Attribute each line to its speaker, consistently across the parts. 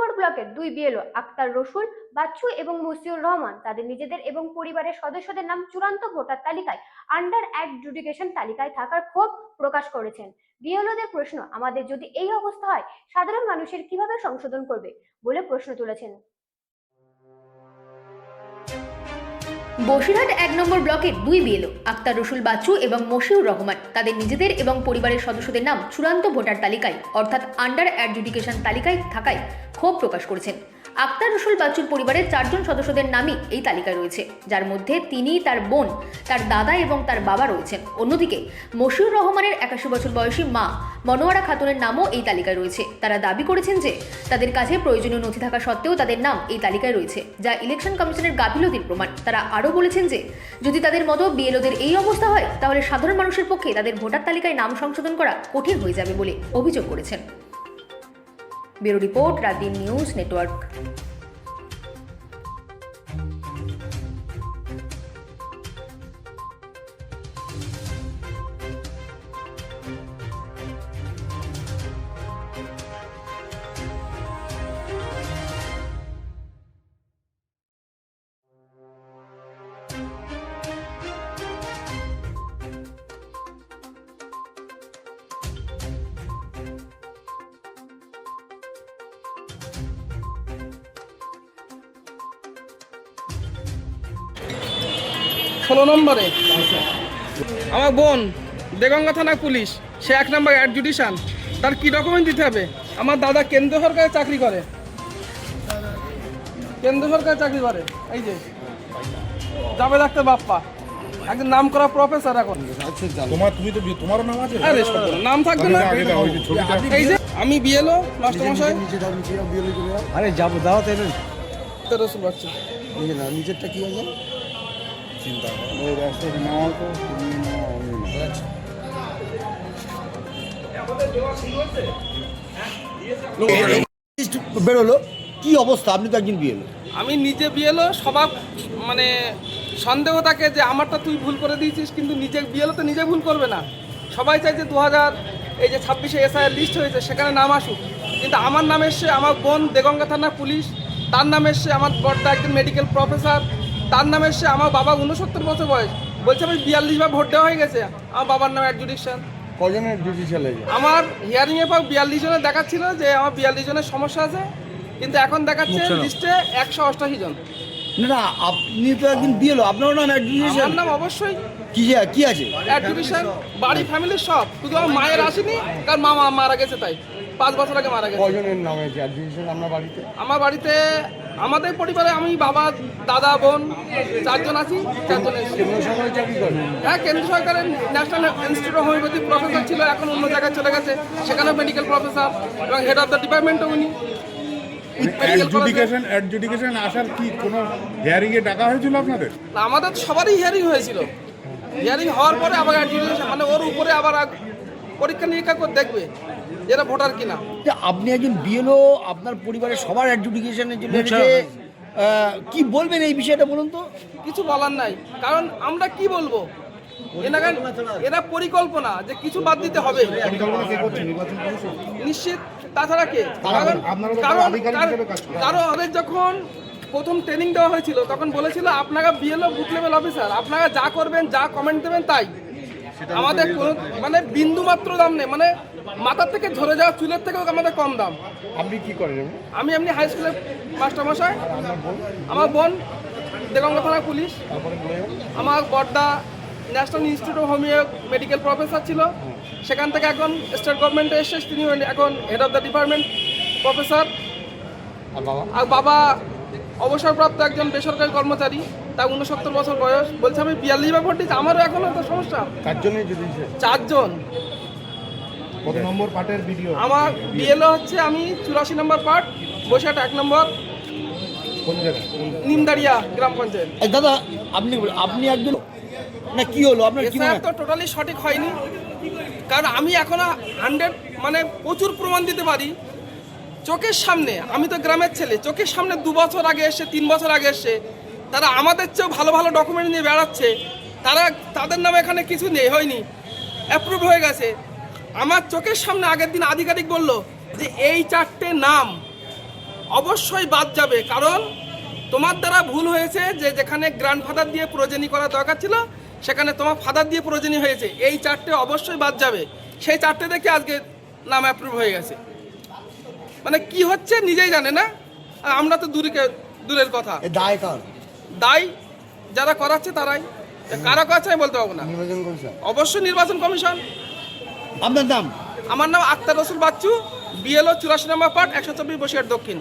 Speaker 1: নম্বর ব্লকের দুই বিএলও আক্তার রসুল বাচ্চু এবং মসিউর রহমান তাদের নিজেদের এবং পরিবারের সদস্যদের নাম চূড়ান্ত ভোটার তালিকায় আন্ডার অ্যাডজুডিকেশন তালিকায় থাকার ক্ষোভ প্রকাশ করেছেন। বিএলওদের প্রশ্ন, আমাদের যদি এই অবস্থা হয় সাধারণ মানুষের কিভাবে সংশোধন করবে বলে প্রশ্ন তুলেছেন।
Speaker 2: বসিরহাট ১ নম্বর ব্লকের দুই বিএলও আক্তার রসুল বাচ্চু এবং মশিউর রহমান তাদের নিজেদের এবং পরিবারের সদস্যদের নাম চূড়ান্ত ভোটার তালিকায় অর্থাৎ আন্ডার অ্যাডজুডিকেশন তালিকায় থাকায় ক্ষোভ প্রকাশ করেছেন। আক্তার রসুল বাচ্চুর পরিবারের 4 জন সদস্যদের নামই এই তালিকায় রয়েছে, যার মধ্যে তিনি, তার বোন, তার দাদা এবং তার বাবা রয়েছেন। অন্যদিকে মশিউর রহমানের 81 বছর বয়সী মা মনোয়ারা খাতুনের নামও এই তালিকায় রয়েছে। তারা দাবি করেছেন যে তাদের কাছে প্রয়োজনীয় নথি থাকা সত্ত্বেও তাদের নাম এই তালিকায় রয়েছে, যা ইলেকশন কমিশনের গাফিলতির প্রমাণ। তারা আরও বলেছেন যে যদি তাদের মতো বিএলওদের এই অবস্থা হয় তাহলে সাধারণ মানুষের পক্ষে তাদের ভোটার তালিকায় নাম সংশোধন করা কঠিন হয়ে যাবে বলে অভিযোগ করেছেন। Bureau report, রাতদিন news network.
Speaker 3: 16 নম্বরে আমার বোন দেগঙ্গা থানা পুলিশ, সে 1 নম্বর অ্যাডজুডিশন, তার কি ডকুমেন্ট দিতে হবে? আমার দাদা কেন্দ্র সরকারে চাকরি করে, এই যে যাবে ডাক্তার বাপ্পা, একজন নাম করা প্রফেসর। এখন
Speaker 4: তোমারও নাম আছে?
Speaker 3: আরে নাম থাকবে না? এই যে আমি বিএলও মাস্টারমশাই।
Speaker 4: আরে যাবো, দাও তাহলে।
Speaker 3: রসুল বাচ্চু
Speaker 4: নিজেরটা কি হয়ে যায় চিন্তা বেরোলো, কি অবস্থা? আপনি তো একজন বিএলও।
Speaker 3: আমি নিজে বিএলও, সবার মানে সন্দেহ থাকে যে আমারটা তুই ভুল করে দিয়েছিস, কিন্তু নিজে বিএলও তো নিজে ভুল করবে না। সবাই চাই যে 2026 এসআইআর লিস্ট হয়েছে সেখানে নাম আসুক, কিন্তু আমার নাম এসছে আমার বোন দেগঙ্গা থানা পুলিশ, তার নাম এসছে আমার বড়টা একজন মেডিকেল প্রফেসর, তার নাম এসছে আমার বাবা 69 বছর বয়স, বলছে আমি 42 বার ভোট দেওয়া হয়ে গেছে, আমার বাবার নাম অ্যাডজুডিকশন।
Speaker 4: কজনের জুডিশিয়াল?
Speaker 3: আমার হিয়ারিংয়ে পাক 42 জনের দেখাচ্ছিল যে আমার 42 জনের সমস্যা আছে, কিন্তু এখন দেখাচ্ছে লিস্টে 188 জন।
Speaker 4: না, আপনি তো একজন বিএলও, আপনারও নাম অ্যাডজুডিশিয়াল?
Speaker 3: আমার নাম অবশ্যই
Speaker 4: কি আছে
Speaker 3: অ্যাডজুডিশন, বাড়ি ফ্যামিলির সব, শুধু আমার মায়ের আসেনি, কারণ মা মারা গেছে, তাই 5 বছর আগে মারা গেছে।
Speaker 4: কজনের নাম আছে অ্যাডজুডিশিয়াল আপনার বাড়িতে?
Speaker 3: আমার বাড়িতে আমাদের পরিবারে আমি, বাবা, দাদা, বোন 4 জন আছি। 4 জন
Speaker 4: কেন্দ্র সরকারে চাকরি করেন?
Speaker 3: হ্যাঁ, কেন্দ্র সরকারের national institute of homeopathy professor ছিল, এখন অন্য জায়গায় চলে গেছে, সেখানেও মেডিকেল প্রফেসর এবং হেড অফ দ্য ডিপার্টমেন্টও উনি।
Speaker 5: অ্যাডজুডিকেশন আসার কি কোনো হিয়ারিং এ ডাকা হয়েছিল আপনাদের?
Speaker 3: আমাদের সবারই হিয়ারিং হয়েছিল, হিয়ারিং হওয়ার পরে আবার অ্যাডজুডিকেশন, মানে ওর উপরে আবার পরীক্ষা নিরীক্ষা করে দেখবে যেটা ভোটার কিনা।
Speaker 4: আপনি একজন বিএলও, আপনার পরিবারের সবার অ্যাডজুডিকেশনের জন্য কি বলবেন এই বিষয়টা বলুন তো?
Speaker 3: কিছু বলার নাই, কারণ আমরা কি বলবো, এরা পরিকল্পনা যে কিছু বাদ দিতে হবে নিশ্চিত, তাছাড়া কে? কারণ ওদের যখন প্রথম ট্রেনিং দেওয়া হয়েছিল তখন বলেছিল আপনারা বিএলও বুথ লেভেল অফিসার, আপনারা যা করবেন, যা কমেন্ট দেবেন তাই, আমাদের কোনো মানে বিন্দু মাত্র দাম নেই, মানে মাথার থেকে ঝরে যাওয়া চুলের থেকেও আমাদের কম দাম।
Speaker 4: আপনি কি করেন?
Speaker 3: আমি এমনি হাই স্কুলের মাস্টারমশাই, আমার বোন দেগঙ্গা থানা পুলিশ, আমার বড়দা national institute of homeo medical professor ছিল, সেখান থেকে এখন স্টেট গভর্নমেন্টে এসে তিনি এখন head of the department professor. আর বাবা অবসরপ্রাপ্ত একজন বেসরকারি কর্মচারী, তার 69 বছর বয়স, বলছে আমি 42 বার ভোট দিচ্ছি, আমারও এখনো তো সমস্যা।
Speaker 4: 4 জনের যদি
Speaker 3: 4 জন।
Speaker 5: কত নম্বর পার্টের ভিডিও?
Speaker 3: আমার বিএলও হচ্ছে আমি 84 নম্বর পার্ট, বসিরহাট 1 নম্বর,
Speaker 5: কোন জায়গায়?
Speaker 3: নিমদারিয়া গ্রাম পঞ্চায়েত।
Speaker 4: দাদা আপনি একজন না, কি হলো আপনার? কি
Speaker 3: তো টোটালি সঠিক হয়নি, কারণ আমি এখনো 100 মানে প্রচুর প্রমাণ দিতে পারি চোখের সামনে। আমি তো গ্রামের ছেলে, চোখের সামনে 2 বছর আগে এসে, 3 বছর আগে এসে তারা আমাদের চেয়েও ভালো ভালো ডকুমেন্ট নিয়ে বেড়াচ্ছে, তাদের নামে এখানে কিছু নেই, হয়নি, অ্যাপ্রুভ হয়ে গেছে। আমার চোখের সামনে আগের দিন আধিকারিক বলল যে এই 4টে নাম অবশ্যই বাদ যাবে, কারণ তোমার দ্বারা ভুল হয়েছে যে যেখানে গ্র্যান্ডফাদার দিয়ে প্রোজেনি করা দরকার ছিল সেখানে তোমার ফাদার দিয়ে প্রোজেনি হয়েছে। এই 4টে অবশ্যই বাদ যাবে। সেই 4টে দেখে আজকে নাম অ্যাপ্রুভ হয়ে গেছে। মানে কি হচ্ছে নিজেই জানে না, আর আমরা তো দূরের কথা।
Speaker 4: দায় কার?
Speaker 3: দায় যারা করাচ্ছে তারাই। কারা করাচ্ছে আমি বলতে পারবো না।
Speaker 4: নির্বাচন কমিশন।
Speaker 3: অবশ্যই নির্বাচন কমিশন।
Speaker 4: আপনার নাম?
Speaker 3: আমার নাম আক্তার রসুল বাচ্চু, বিএলও 84 নম্বর পার্ট, 124 বসিরহাট দক্ষিণ।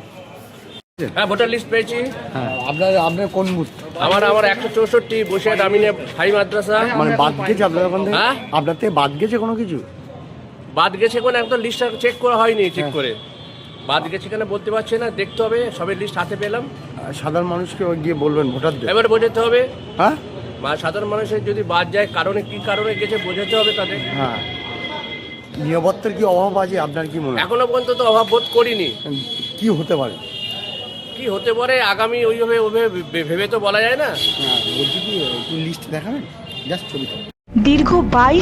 Speaker 6: হ্যাঁ, ভোটার লিস্ট পেয়েছি।
Speaker 4: হ্যাঁ, আপনার কোন বুথ?
Speaker 6: আমার 164 বসিরহাট আমিনে হাই মাদ্রাসা।
Speaker 4: মানে বাদ গেছে আপনার ওখান থেকে?
Speaker 6: হ্যাঁ,
Speaker 4: আপনার থেকে বাদ গেছে কোনো কিছু?
Speaker 6: বাদ গেছে কোন একদম লিস্টটা চেক করা হয়নি, চেক করে বাদ গেছে কেন বলতে পারছি না, দেখতে হবে। সবে লিস্ট হাতে পেলাম,
Speaker 4: সাধারণ মানুষকে গিয়ে বলবেন ভোটারদের?
Speaker 6: এবারে বোঝাতে হবে।
Speaker 4: হ্যাঁ,
Speaker 6: সাধারণ মানুষের যদি বাদ যায় কারণে কি কারণে গেছে বোঝাতে হবে তাদের।
Speaker 4: হ্যাঁ। নিরাপত্তার কি অভাব আছে আপনার কি মনে হয়?
Speaker 6: এখনো পর্যন্ত তো অভাব বোধ করিনি।
Speaker 4: কি হতে পারে?
Speaker 6: কি হতে পারে আগামী ওইভাবে ভেবে তো বলা যায় না।
Speaker 4: বলছি কি একটু লিস্ট দেখাবেন, জাস্ট ছবিটা।
Speaker 7: দীর্ঘ 22